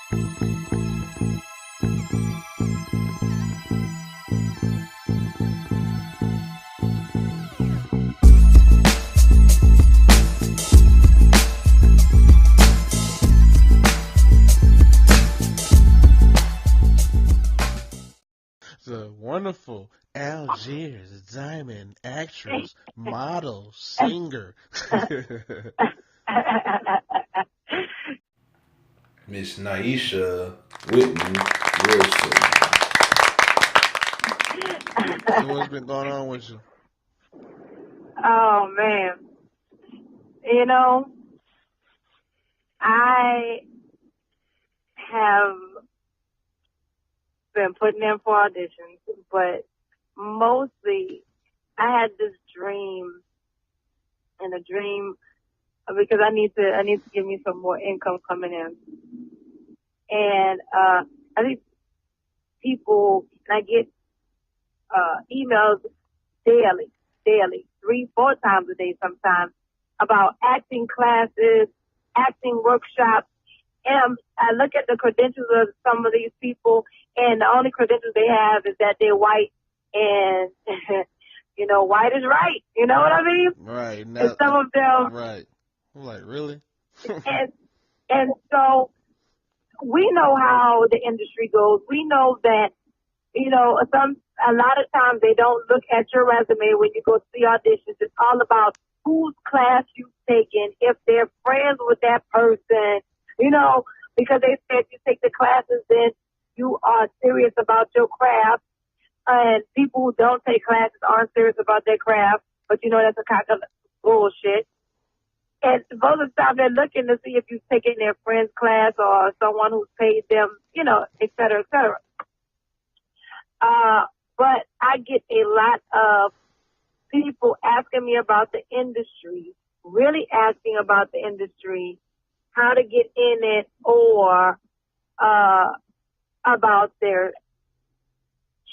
The wonderful Algiers Diamond actress, model, singer. Miss Nyesha Whitten Wilson. So what's been going on with you? Oh man, you know, I have been putting in for auditions, but mostly I had this dream, and a dream because I need to give me some more income coming in, and I think people, and I get emails daily, 3, 4 times a day sometimes, about acting classes, acting workshops. And I look at the credentials of some of these people, and the only credentials they have is that they're white, and white is right. You know what I mean? Right. And Now, some of them, right. I'm like, really? and and so we know how the industry goes. We know that a lot of times they don't look at your resume when you go see auditions. It's all about whose class you've taken, if they're friends with that person, because they said you take the classes, then you are serious about your craft. And people who don't take classes aren't serious about their craft, but that's a kind of bullshit. And most of the time they're looking to see if you've taken their friend's class or someone who's paid them, et cetera, et cetera. But I get a lot of people asking me about the industry, really asking about the industry, how to get in it, or about their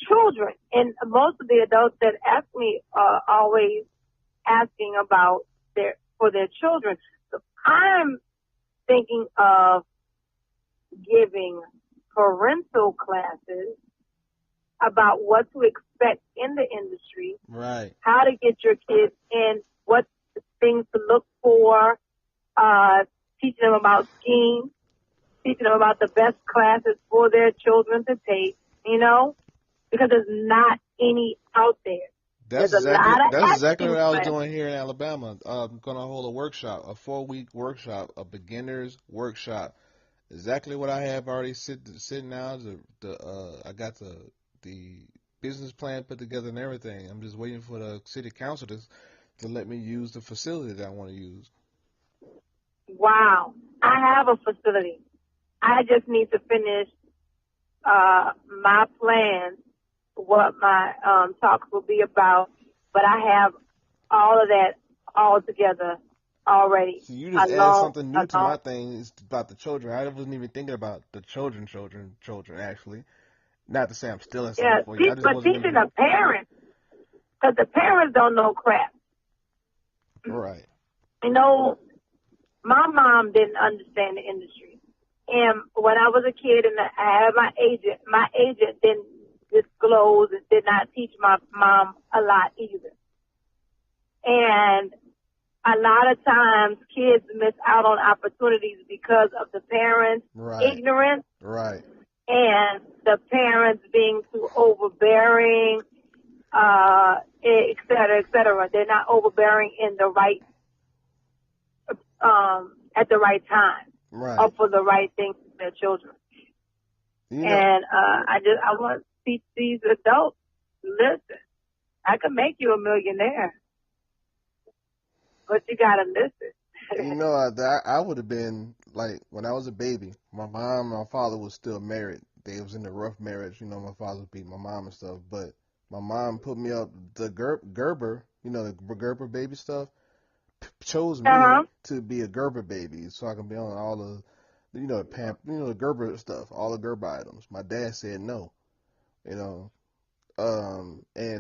children. And most of the adults that ask me are always asking about their children. So I'm thinking of giving parental classes about what to expect in the industry, Right. how to get your kids in, what things to look for, teaching them about schemes, teaching them about the best classes for their children to take, because there's not any out there. That's There's a exactly lot of that's exactly acting what I was classes. doing here in Alabama. I'm gonna hold a workshop, a 4-week workshop, a beginners workshop. Exactly what I have already sitting now. I got the business plan put together and everything. I'm just waiting for the city council to let me use the facility that I want to use. Wow. I have a facility. I just need to finish my plans, what my talks will be about, but I have all of that all together already. So you just added something new to my thing. It's about the children. I wasn't even thinking about the children. Actually, not to say I'm stealing something Yeah, for you. I just but wasn't teaching even the parents, because the parents don't know crap. right. My mom didn't understand the industry. And when I was a kid and I had my agent didn't disclose and did not teach my mom a lot either. And a lot of times kids miss out on opportunities because of the parents' ignorance. Right. And the parents being too overbearing, et cetera, et cetera. They're not overbearing in the right, at the right time, or for the right things for their children. And I want to teach these adults, listen, I can make you a millionaire, but you gotta listen. I would have been like when I was a baby. My mom and my father was still married. They was in a rough marriage. My father beat my mom and stuff. But my mom put me up the Gerber, the Gerber baby stuff. Chose me to be a Gerber baby, so I can be on all the Gerber stuff, all the Gerber items. My dad said no, and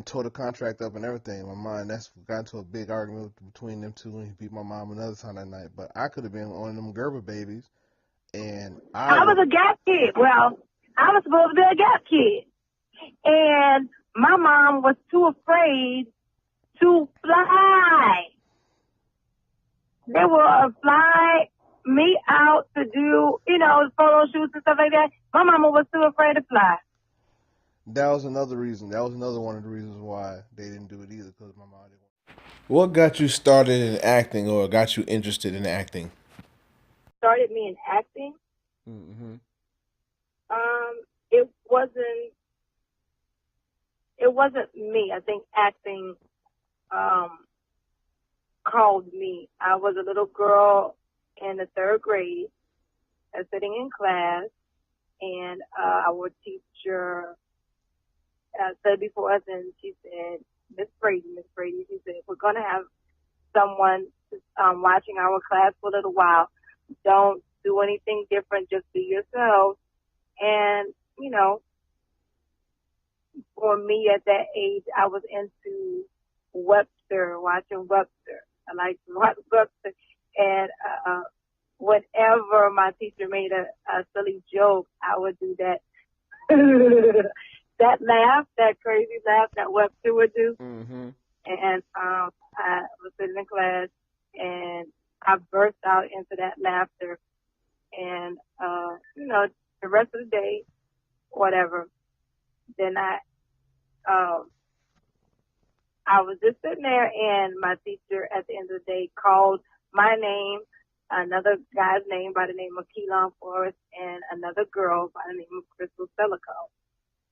tore the contract up and everything. My mom, that's got into a big argument between them two, and he beat my mom another time that night. But I could have been one of them Gerber babies and I was a gap kid. Well, I was supposed to be a gap kid. And my mom was too afraid to fly. They will fly me out to do, photo shoots and stuff like that. My mama was too afraid to fly. that was another reason. That was another one of the reasons why they didn't do it either, because my mom didn't. What got you started in acting or got you interested in acting? Started me in acting. Mm-hmm. It wasn't me. I think acting called me. I was a little girl in the third grade, sitting in class, and our teacher said before us, and she said, Miss Brady, she said, we're going to have someone watching our class for a little while. Don't do anything different. Just be yourself. And, for me at that age, I was into Webster, watching Webster. I liked to watch Webster. And whenever my teacher made a silly joke, I would do that. That laugh, that crazy laugh that Webster would do. Mm-hmm. And I was sitting in class, and I burst out into that laughter. And, the rest of the day, whatever, then I was just sitting there, and my teacher at the end of the day called my name, another guy's name by the name of Keelan Forrest, and another girl by the name of Crystal Selico.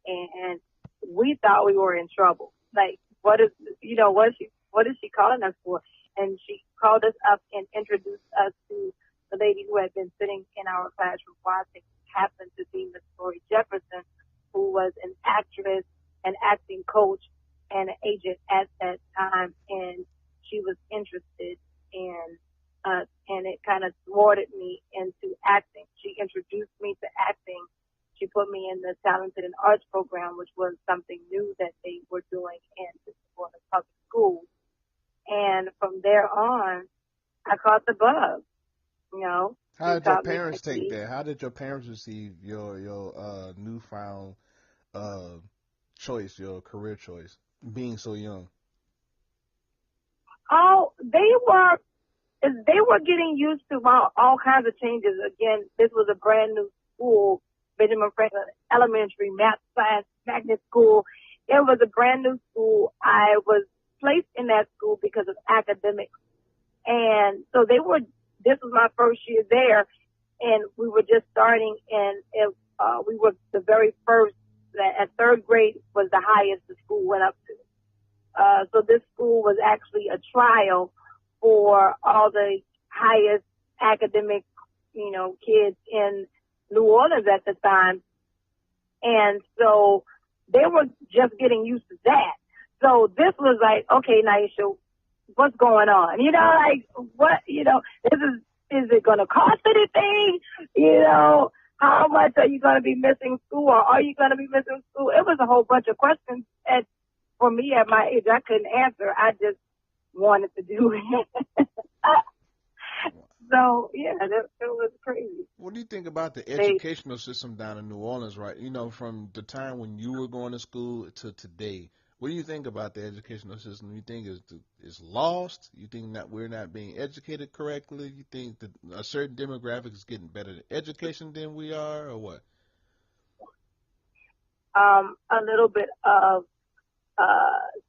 And we thought we were in trouble. Like, what is she calling us for? And she called us up and introduced us to the lady who had been sitting in our classroom watching. Happened to be Miss Lori Jefferson, who was an actress, an acting coach, and an agent at that time. And she was interested in us, and it kind of thwarted me into acting. She introduced me to acting. She put me in the Talented and Arts program, which was something new that they were doing in the public schools. And from there on, I caught the bug. How did your parents take that? How did your parents receive your newfound choice, your career choice, being so young? Oh, they were getting used to all kinds of changes. Again, this was a brand new school, Benjamin Franklin Elementary Math Science Magnet School. It was a brand new school. I was placed in that school because of academics. And so this was my first year there, and we were just starting, and we were the very first, at third grade was the highest the school went up to. So this school was actually a trial for all the highest academic, kids in New Orleans at the time. And so they were just getting used to that. So this was like, okay, Nyesha, what's going on? What, is it going to cost anything? How much are you going to be missing school, or are you going to be missing school? It was a whole bunch of questions. And for me at my age, I couldn't answer. I just wanted to do it. So, yeah, it was crazy. What do you think about the educational system down in New Orleans, right? From the time when you were going to school to today, what do you think about the educational system? You think it's lost? You think that we're not being educated correctly? You think that a certain demographic is getting better education than we are, or what? A little bit of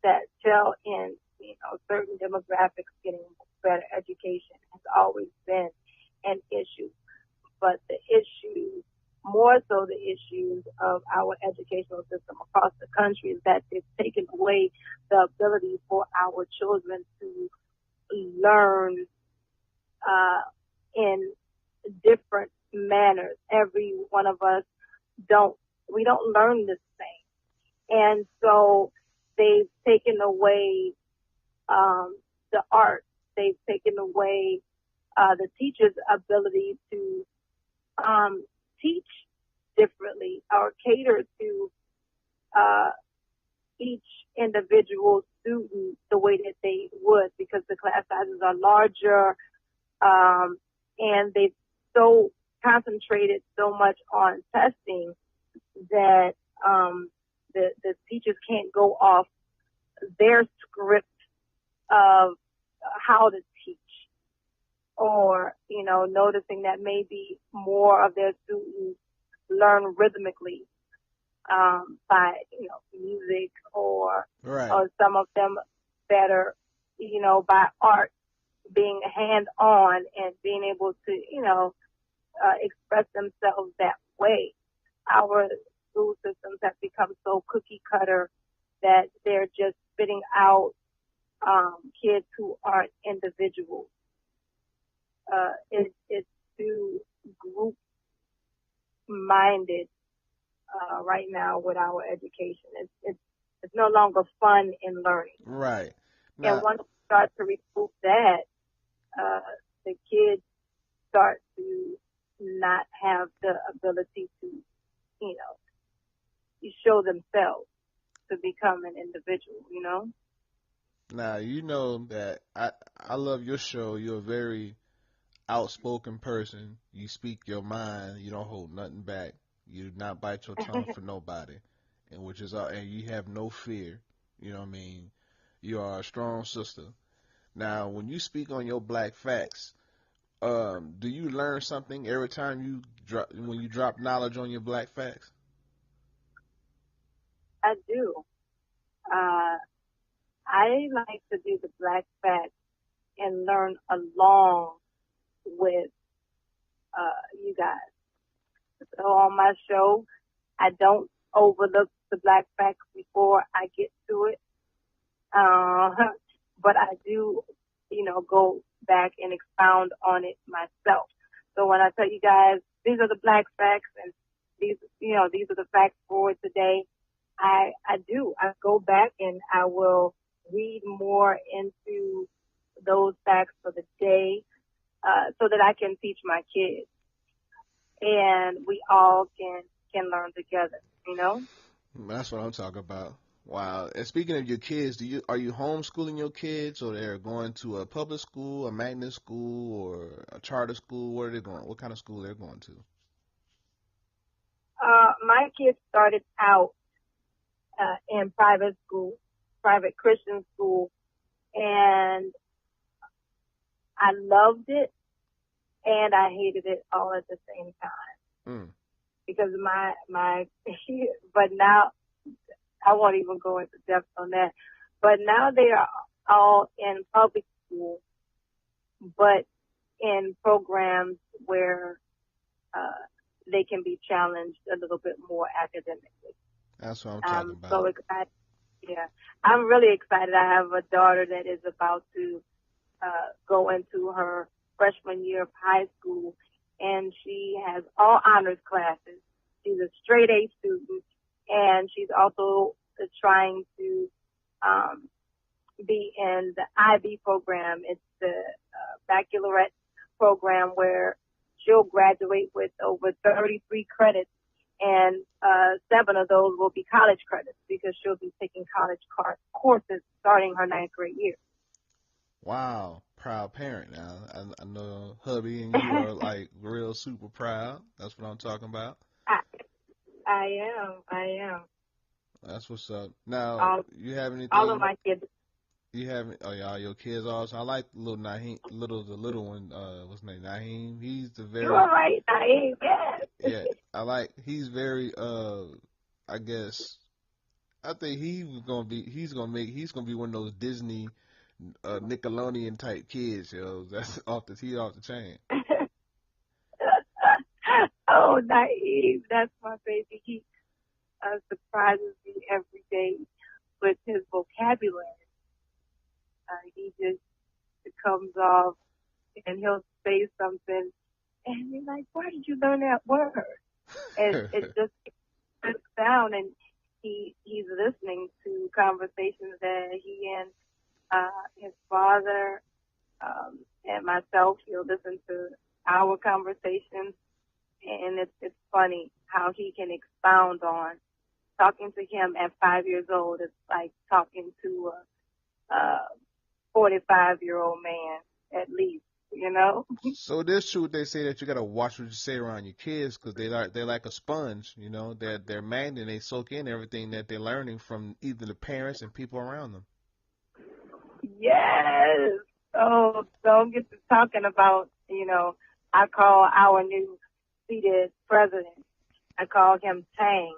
that tell in, certain demographics getting better education has always been an issue. But the issue, more so the issues of our educational system across the country, is that they've taken away the ability for our children to learn in different manners. Every one of us we don't learn the same. And so they've taken away the art. They've taken away the teacher's ability to teach differently or cater to each individual student the way that they would, because the class sizes are larger, and they've so concentrated so much on testing that the teachers can't go off their script of how to teach, or noticing that maybe more of their students learn rhythmically by music, or Right. some of them better by art, being hands on and being able to express themselves that way. Our school systems have become so cookie cutter that they're just spitting out kids who aren't individuals. It's too group minded right now with our education. It's no longer fun in learning. Right. And Now, once you start to remove that, uh, the kids start to not have the ability to, show themselves, to become an individual. now you know that I love your show. You're a very outspoken person. You speak your mind. You don't hold nothing back. You do not bite your tongue for nobody, and which is and you have no fear. You know what I mean? You are a strong sister. Now, when you speak on your black facts, do you learn something every time you drop when you drop knowledge on your black facts? I do. Uh, I like to do the black facts and learn along with you guys. So on my show, I don't overlook the black facts before I get to it. Uh, but I do, go back and expound on it myself. So when I tell you guys, these are the black facts and these are the facts for today, I go back and I will read more into those facts for the day, so that I can teach my kids and we all can learn together. That's what I'm talking about. Wow. And speaking of your kids, are you homeschooling your kids, or they're going to a public school, a magnet school, or a charter school? Where are they going? What kind of school they're going to? My kids started out in private school, private Christian school, and I loved it and I hated it all at the same time, Mm. because my but now I won't even go into depth on that. But now they are all in public school, but in programs where they can be challenged a little bit more academically. That's what I'm talking I'm about. so excited. Yeah, I'm really excited. I have a daughter that is about to go into her freshman year of high school, and she has all honors classes. She's a straight A student, and she's also trying to um, be in the IB program. It's the baccalaureate program where she'll graduate with over 33 credits, and 7 of those will be college credits because she'll be taking college courses starting her 9th grade year. Wow. Proud parent now. I know hubby and you are like real super proud. That's what I'm talking about. I, I am. That's what's up. Now, All, you have all of anything? my kids. You have? Oh yeah, your kids also. I like little Naheem, the little one. What's his name? Naheem. He's the You're very all right, Naeem. Yes. yeah. He's very I guess I think he's gonna be one of those Disney Nickelodeon type kids, yo. That's off the chain. Oh, Naeem, that's my baby. He surprises me every day with his vocabulary. He just comes off and he'll say something, and you're like, "Where did you learn that word?" And it just sits down, and he's listening to conversations that he and his father and myself, he'll listen to our conversations, and it's funny how he can expound on. Talking to him at 5 years old is like talking to a 45-year-old man at least. you know? So it is true what they say that you gotta watch what you say around your kids because they're like a sponge, you know. They're magnet. They soak in everything that they're learning from either the parents and people around them. Yes. Oh, don't get to talking about, I call our new seated president. I call him Tang.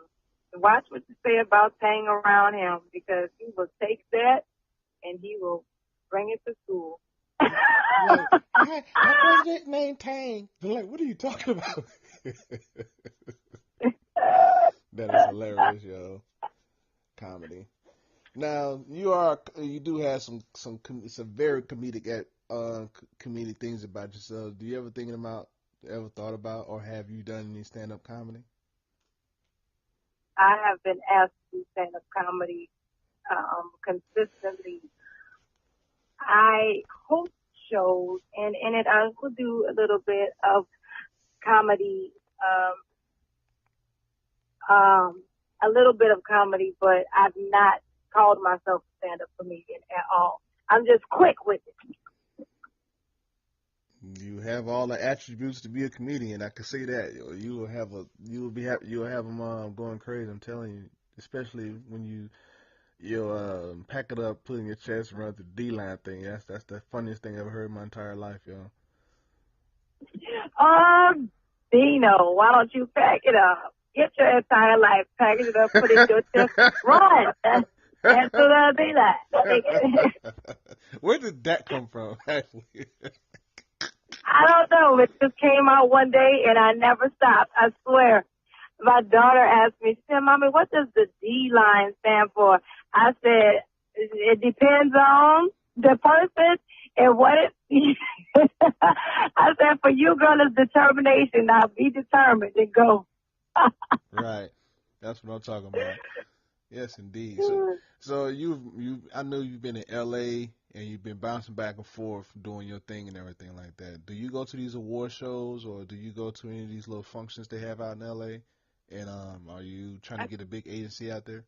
Watch what you say about Tang around him because he will take that and he will bring it to school. Like, our president named Tang. They're like, what are you talking about? That is hilarious, yo. Comedy. Now you do have some very comedic things about yourself. Do you ever thought about, or have you done any stand up comedy? I have been asked to do stand-up comedy consistently. I host shows, and in it I will do a little bit of comedy, a little bit of comedy, but I've not called myself a stand-up comedian at all. I'm just quick with it. You have all the attributes to be a comedian. I can say that. You'll have them going crazy. I'm telling you, especially when you pack it up, put it in your chest, and run through the D-line thing. That's the funniest thing I ever heard in my entire life, yo. Dino, why don't you pack it up? Get your entire life, package it up, put it in your chest, run. That's what I'll be like. Where did that come from, actually? I don't know. It just came out one day and I never stopped. I swear. My daughter asked me, she said, Mommy, what does the D line stand for? I said, it depends on the person and what it I said, for you, girl, it's determination. Now be determined and go. Right. That's what I'm talking about. Yes, indeed. So I know you've been in LA and you've been bouncing back and forth doing your thing and everything like that. Do you go to these award shows or do you go to any of these little functions they have out in LA? And are you trying to get a big agency out there?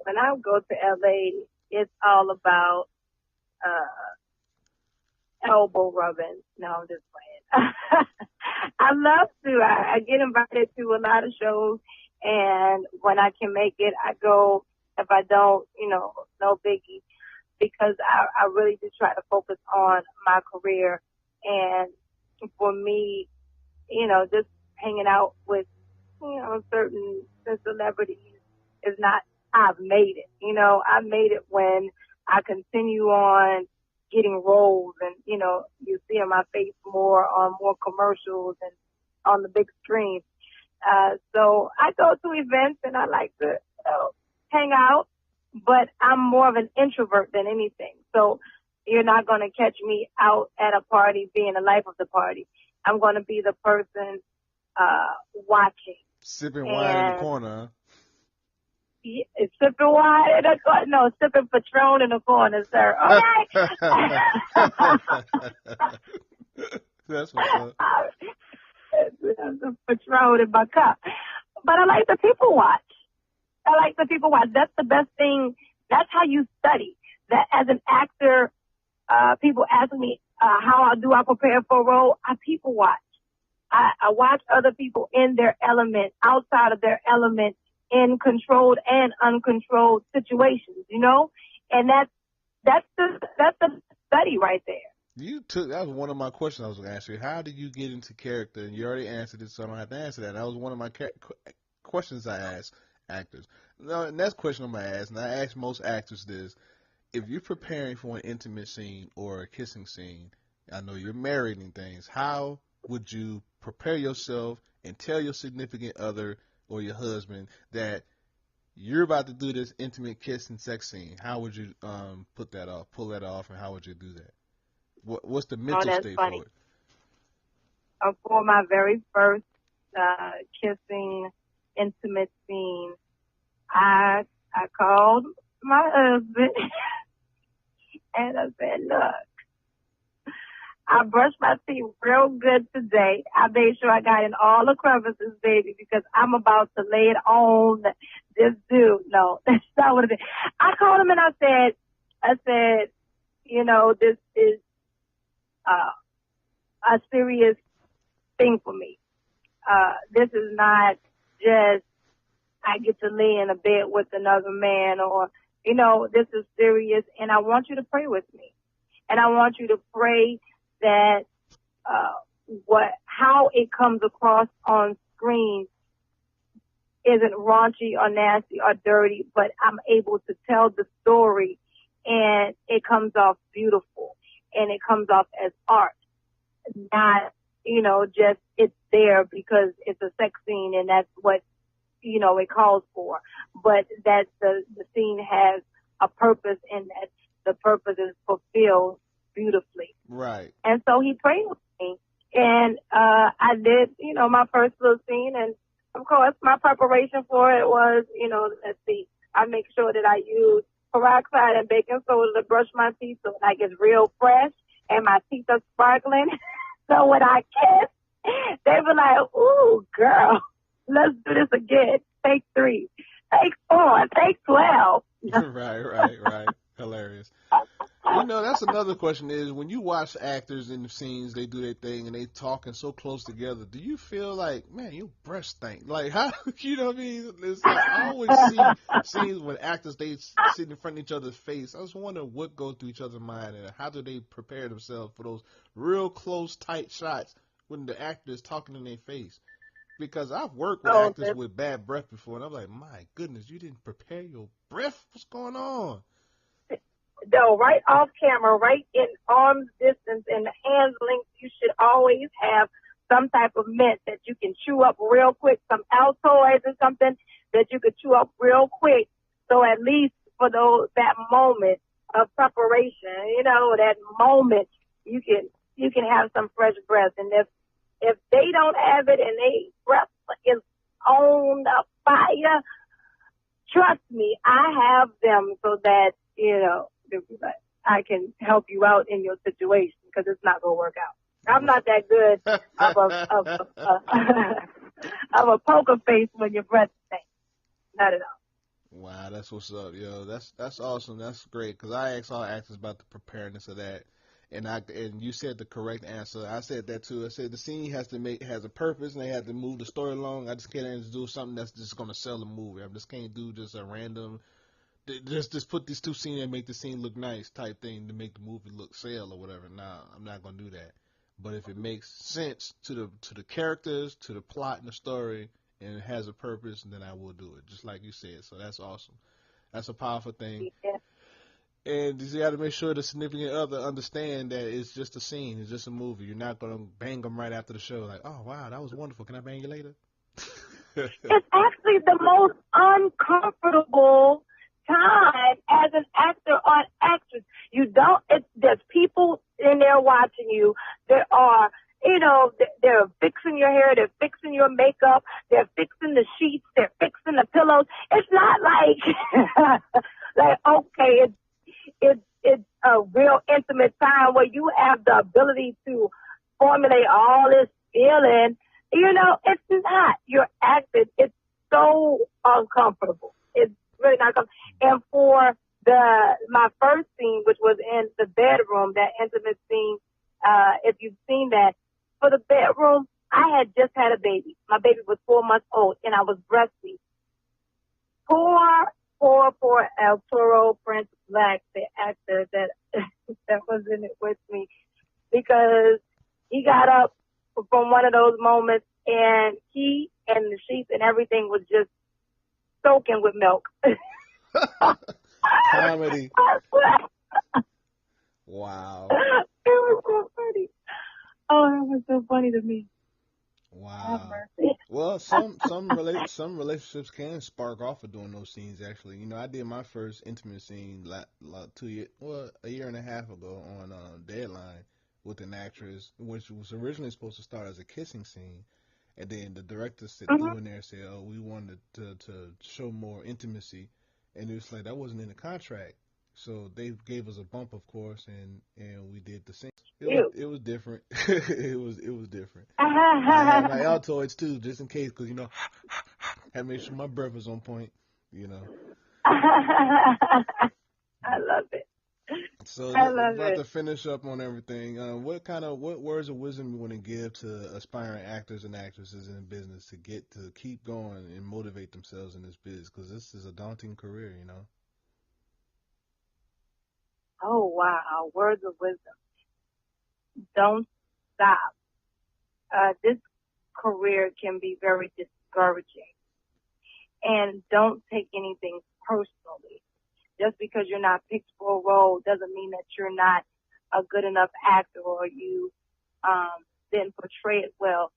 When I go to LA, it's all about elbow rubbing. No, I'm just playing. I love to. I get invited to a lot of shows, and when I can make it, I go. If I don't, no biggie, because I really do try to focus on my career. And for me, just hanging out with, certain celebrities is not, I've made it. I made it when I continue on getting roles and, you see my face more on more commercials and on the big screen. So I go to events and I like to, hang out, but I'm more of an introvert than anything. So you're not going to catch me out at a party being the life of the party. I'm going to be the person watching. Sipping wine in the corner, huh? Yeah, sipping wine in the corner. No, sipping Patron in the corner, sir. Okay. That's what's up. I'm Patron in my cup. But I like the people watch. That's the best thing. That's how you study. That as an actor, people ask me how do I prepare for a role. I people watch. I watch other people in their element, outside of their element, in controlled and uncontrolled situations, and that's the study right there. That was one of my questions I was going to ask you. How did you get into character? And you already answered it, so I don't have to answer that. That was one of my questions I asked actors. No, and that's the question I'm going to ask, and I ask most actors this. If you're preparing for an intimate scene or a kissing scene, I know you're married and things, how would you prepare yourself and tell your significant other or your husband that you're about to do this intimate kiss and sex scene? How would you pull that off, and how would you do that? What's the mental state funny. for it? For my very first kissing intimate scene, I called my husband and I said, look, I brushed my teeth real good today. I made sure I got in all the crevices, baby, because I'm about to lay it on this dude. No, that's not what it is. I called him and I said, this is a serious thing for me. This is not just I get to lay in a bed with another man or, this is serious. And I want you to pray with me. And I want you to pray that, how it comes across on screen isn't raunchy or nasty or dirty, but I'm able to tell the story and it comes off beautiful and it comes off as art, not, just it's there because it's a sex scene and that's what, it calls for, but that the scene has a purpose and that the purpose is fulfilled beautifully. Right. And so he prayed with me and, I did, my first little scene and of course my preparation for it was, let's see, I make sure that I use peroxide and baking soda to brush my teeth so that I get real fresh and my teeth are sparkling. So when I kiss, they were like, ooh, girl, let's do this again. Take 3, take 4, take 12. Right. Hilarious. That's another question is when you watch actors in the scenes, they do their thing and they talking so close together. Do you feel like, man, your breath stink? Like, how, you know what I mean? It's like, I always see scenes when actors, they sit in front of each other's face. I was wondering what goes through each other's mind and how do they prepare themselves for those real close, tight shots when the actor is talking in their face. Because I've worked with actors with bad breath before, and I'm like, my goodness, you didn't prepare your breath? What's going on? No, right off camera, right in arm's distance and the hands linked, you should always have some type of mint that you can chew up real quick, some Altoids or something that you could chew up real quick. So at least for that moment of preparation, that moment, you can have some fresh breath. And if they don't have it and they breath is on the fire, trust me, I have them so that, I can help you out in your situation because it's not going to work out. I'm not that good of a poker face when your breath stinks. Not at all. Wow, that's what's up, yo. That's awesome. That's great because I asked all actors about the preparedness of that. And you said the correct answer. I said that too. I said the scene has a purpose and they have to move the story along. I just can't do something that's just gonna sell the movie. I just can't do just a random just put these two scenes and make the scene look nice type thing to make the movie look sale or whatever. Nah, I'm not gonna do that. But if it makes sense to the characters, to the plot and the story, and it has a purpose, then I will do it. Just like you said. So that's awesome. That's a powerful thing. Yeah. And you got to make sure the significant other understand that it's just a scene, it's just a movie. You're not gonna bang them right after the show, like, oh wow, that was wonderful. Can I bang you later? It's actually the most uncomfortable time as an actor or actress. There's people in there watching you. There are, they're fixing your hair, they're fixing your makeup, they're fixing the sheets, they're fixing the pillows. It's not like, okay, it's a real intimate time where you have the ability to formulate all this feeling. It's not. You're acting. It's so uncomfortable. It's really not comfortable. And for my first scene, which was in the bedroom, that intimate scene, if you've seen that, for the bedroom, I had just had a baby. My baby was 4 months old, and I was breastfeeding. Poor Arturo Prince Black, the actor that was in it with me, because he got up from one of those moments and he and the sheets and everything was just soaking with milk. Comedy. Wow. It was so funny. Oh, it was so funny to me. Wow. Well, some relationships can spark off of doing those scenes. Actually, I did my first intimate scene a year and a half ago on Deadline with an actress, which was originally supposed to start as a kissing scene, and then the director threw in there and said, "Oh, we wanted to show more intimacy," and it was like that wasn't in the contract. So they gave us a bump, of course, and we did the scene. It was different. it was different. I had my Altoids too, just in case, because had to make sure my breath was on point. I love it. So I love about it. to finish up on everything. What words of wisdom you want to give to aspiring actors and actresses in business to keep going and motivate themselves in this biz? Because this is a daunting career, you know. Oh wow, words of wisdom. Don't stop. This career can be very discouraging, and don't take anything personally. Just because you're not picked for a role doesn't mean that you're not a good enough actor or you didn't portray it well.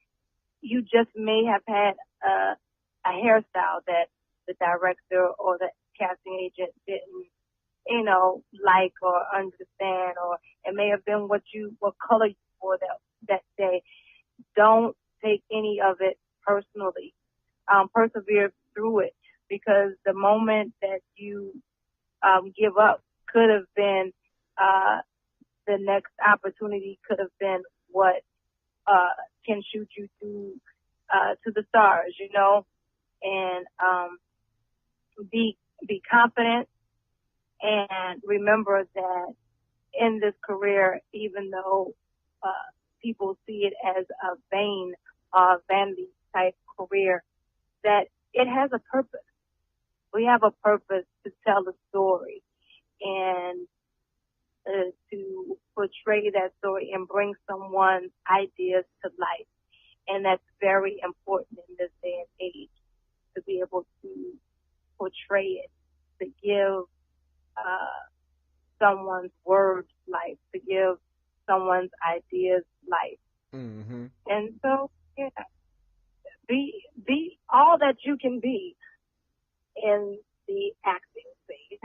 You just may have had a hairstyle that the director or the casting agent didn't, like or understand, or it may have been what color you wore that day. Don't take any of it personally. Persevere through it, because the moment that you give up could have been uh, the next opportunity, could have been what can shoot you to the stars, and be confident, and remember that in this career, even though uh, people see it as a vanity type career, that it has a purpose. We have a purpose to tell a story and to portray that story and bring someone's ideas to life. And that's very important in this day and age, to be able to portray it, to give someone's words life, to give someone's ideas life. Mm-hmm. And so, yeah, be all that you can be in the acting space.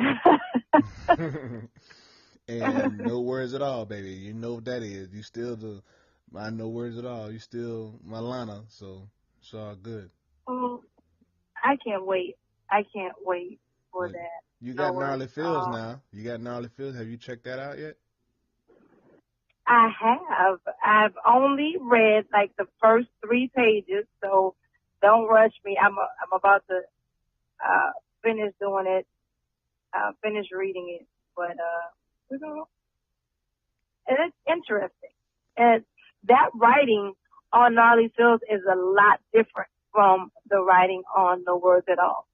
And no words at all, baby. You know what that is. You still the my no words at all. You still my Lana, so it's all good. Oh, I can't wait. I can't wait for Well, that. you No got worries gnarly at feels all. now. You got gnarly feels. Have you checked that out yet? I have. I've only read like the first 3 pages, so don't rush me. I'm about to finish doing it, finish reading it, but you know, and it's interesting. And that writing on Gnarly Fields is a lot different from the writing on No Words at All.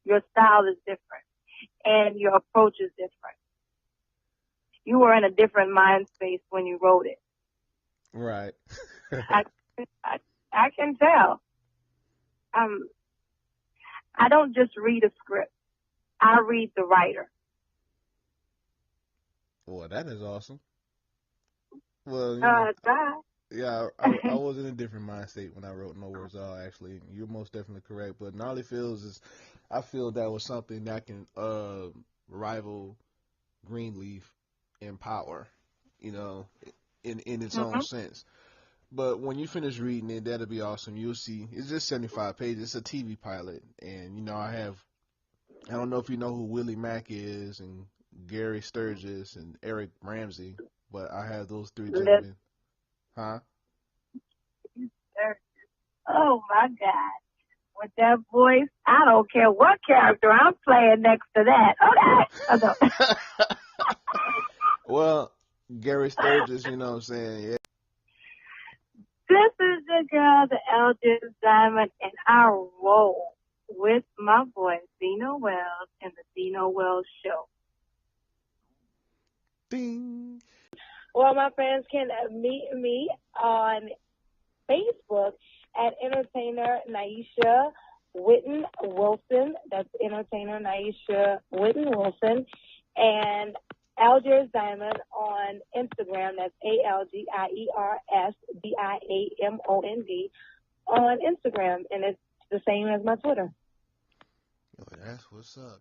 Your style is different, and your approach is different. You were in a different mind space when you wrote it. Right. I, I, I can tell. Um, I don't just read a script. I read the writer. Well, that is awesome. Well, Try. yeah, I was in a different mind state when I wrote No Words at All. Actually, you're most definitely correct. But Gnarly Fields is, I feel that was something that can rival Greenleaf in power, you know, in its own Mm-hmm. sense. But when you finish reading it, that'll be awesome. You'll see it's just 75 pages. It's a TV pilot, and I don't know if you know who Willie Mack is and Gary Sturgis and Eric Ramsey, but I have those three Listen, gentlemen. Huh? sir. Oh my God. With that voice, I don't care what character I'm playing next to that. Okay. Oh, no. Well, Gary Sturgis, you know what I'm saying? Yeah. This is your girl, the Algiers Diamond, and I roll with my boy, Dino Wells, and the Dino Wells Show. Ding. Well, my friends can meet me on Facebook at Entertainer Nyesha Whitten Wilson. That's Entertainer Nyesha Whitten Wilson. And Algiers Diamond on Instagram. That's ALGIERS DIAMOND on Instagram. And it's the same as my Twitter. Yo, that's what's up.